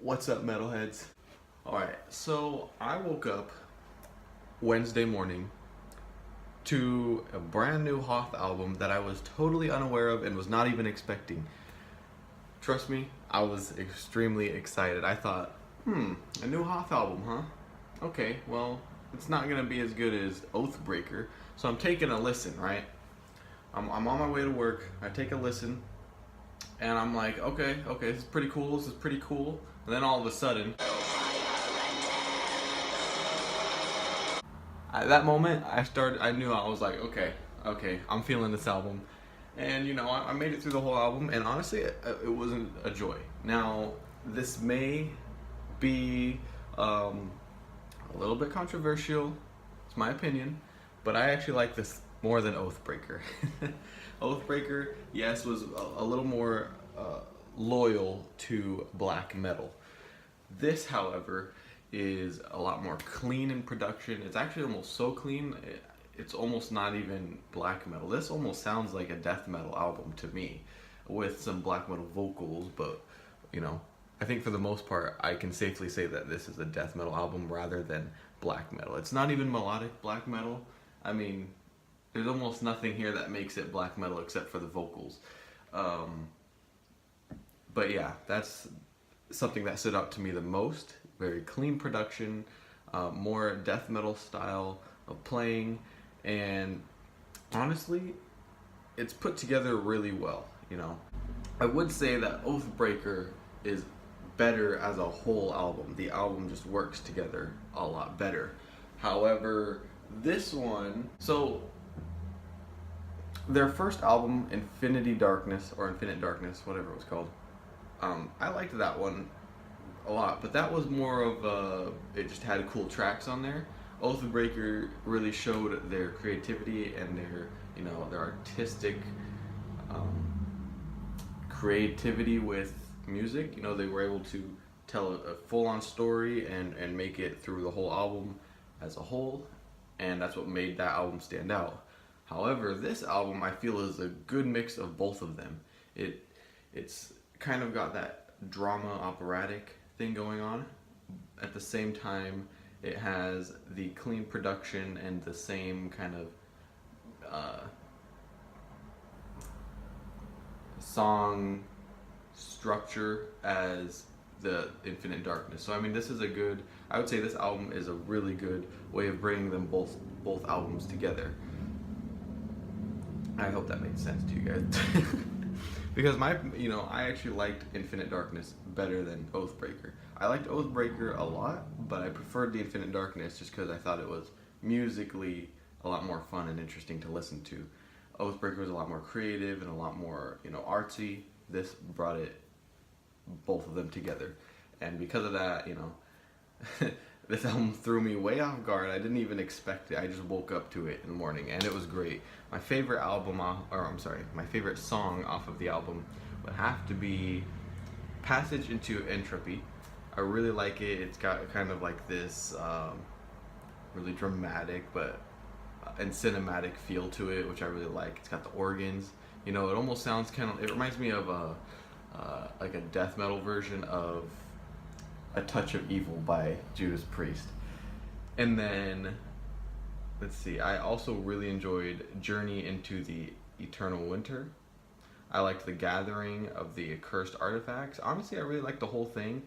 What's up, metalheads? Alright, so I woke up Wednesday morning to a brand new Hoth album that I was totally unaware of and was not even expecting. Trust me, I was extremely excited. I thought, a new Hoth album, huh? Okay, well, it's not gonna be as good as Oathbreaker, so I'm taking a listen, right? I'm on my way to work, I take a listen, and I'm like, okay, this is pretty cool, And then all of a sudden, at that moment, I knew I was like, okay, I'm feeling this album. And I made it through the whole album, and honestly, it wasn't a joy. Now, this may be a little bit controversial, it's my opinion, but I actually like this more than Oathbreaker. Oathbreaker, yes, was a little more loyal to black metal. This, however, is a lot more clean in production. It's actually almost so clean, it's almost not even black metal. This almost sounds like a death metal album to me, with some black metal vocals, but I think for the most part, I can safely say that this is a death metal album rather than black metal. It's not even melodic black metal. I mean, there's almost nothing here that makes it black metal except for the vocals. But yeah, that's something that stood out to me the most. Very clean production, more death metal style of playing, and honestly, it's put together really well. I would say that Oathbreaker is better as a whole album. The album just works together a lot better. However, this one, so their first album, Infinite Darkness, whatever it was called, I liked that one a lot, but that was more of it just had cool tracks on there. Oathbreaker really showed their creativity and their artistic creativity with music. They were able to tell a full-on story and make it through the whole album as a whole, and that's what made that album stand out. However, this album I feel is a good mix of both of them. It's kind of got that drama operatic thing going on. At the same time, it has the clean production and the same kind of song structure as the Infinite Darkness. So I mean, I would say this album is a really good way of bringing them both albums together. I hope that made sense to you guys. Because I actually liked Infinite Darkness better than Oathbreaker. I liked Oathbreaker a lot, but I preferred the Infinite Darkness just because I thought it was musically a lot more fun and interesting to listen to. Oathbreaker was a lot more creative and a lot more, artsy. This brought both of them together. And because of that, this album threw me way off guard. I didn't even expect it. I just woke up to it in the morning, and it was great. My favorite my favorite song off of the album would have to be Passage into Entropy. I really like it. It's got kind of like this really dramatic and cinematic feel to it, which I really like. It's got the organs. It almost sounds it reminds me of like a death metal version of A Touch of Evil by Judas Priest. And then, let's see, I also really enjoyed Journey into the Eternal Winter. I liked the gathering of the accursed artifacts. Honestly, I really liked the whole thing.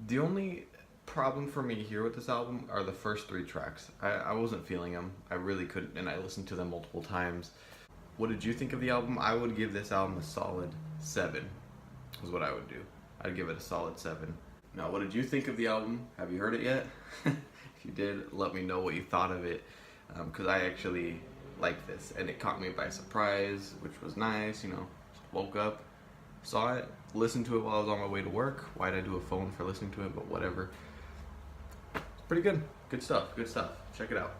The only problem for me here with this album are the first 3 tracks. I wasn't feeling them. I really couldn't, and I listened to them multiple times. What did you think of the album? I would give this album a solid 7, is what I would do. I'd give it a solid 7. Now, what did you think of the album? Have you heard it yet? If you did, let me know what you thought of it, because I actually liked this, and it caught me by surprise, which was nice. Just woke up, saw it, listened to it while I was on my way to work. Why'd I do a phone for listening to it? But whatever. It's pretty good. Good stuff. Check it out.